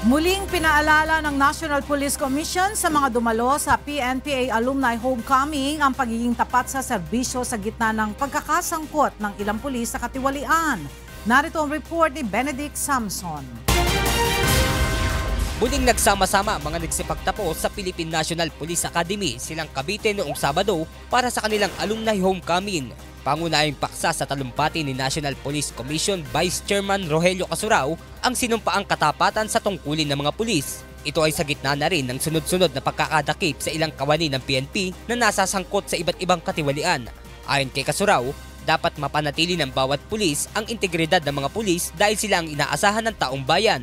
Muling pinaalala ng National Police Commission sa mga dumalo sa PNPA Alumni Homecoming ang pagiging tapat sa serbisyo sa gitna ng pagkakasangkot ng ilang pulis sa katiwalian. Narito ang report ni Benedict Samson. Muling nagsama-sama mga nagsipagtapos sa Philippine National Police Academy silang Cavite noong Sabado para sa kanilang Alumni Homecoming. Pangunahing paksa sa talumpati ni National Police Commission Vice Chairman Rogelio Casurao ang sinumpaang katapatan sa tungkulin ng mga pulis. Ito ay sa gitna na rin ng sunod-sunod na pagkakadakip sa ilang kawani ng PNP na nasasangkot sa iba't ibang katiwalian. Ayon kay Casurao, dapat mapanatili ng bawat pulis ang integridad ng mga pulis dahil sila ang inaasahan ng taong bayan.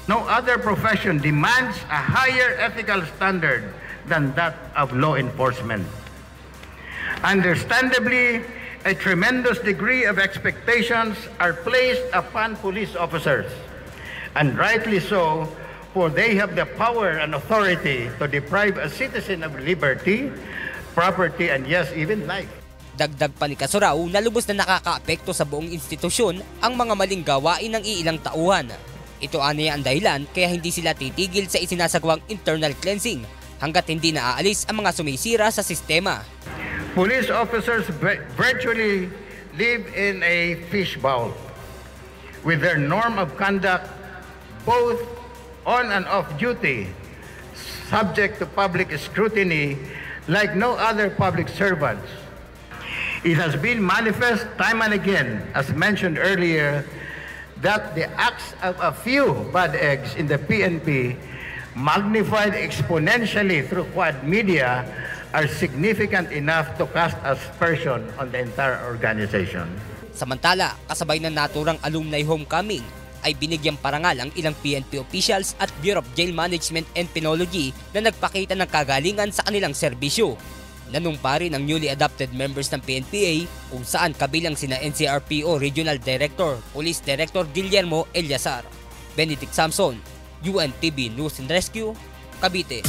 No other profession demands a higher ethical standard than that of law enforcement. Understandably, a tremendous degree of expectations are placed upon police officers, and rightly so, for they have the power and authority to deprive a citizen of liberty, property, and yes, even life. Dagdag pa ni Casurao na lubos na nakakaapekto sa buong institusyon ang mga maling gawain ng iilang tauhan. Ito aniya ang dahilan kaya hindi sila titigil sa isinasagawang internal cleansing hanggat hindi naaalis ang mga sumisira sa sistema. Police officers virtually live in a fishbowl with their norm of conduct both on and off duty, subject to public scrutiny like no other public servants. It has been manifest time and again, as mentioned earlier, that the acts of a few bad eggs in the PNP, magnified exponentially through quad media, are significant enough to cast aspersion on the entire organization. Samantala, kasabay ng naturang Alumni Homecoming, ay binigyang parangal ang ilang PNP officials at Bureau of Jail Management and Penology na nagpakita ng kagalingan sa kanilang serbisyo. Nanumpa rin ang newly adopted members ng PNPA kung saan kabilang sina NCRPO Regional Director, Police Director Guillermo Eliazar. Benedict Samson, UNTV News and Rescue, Cavite.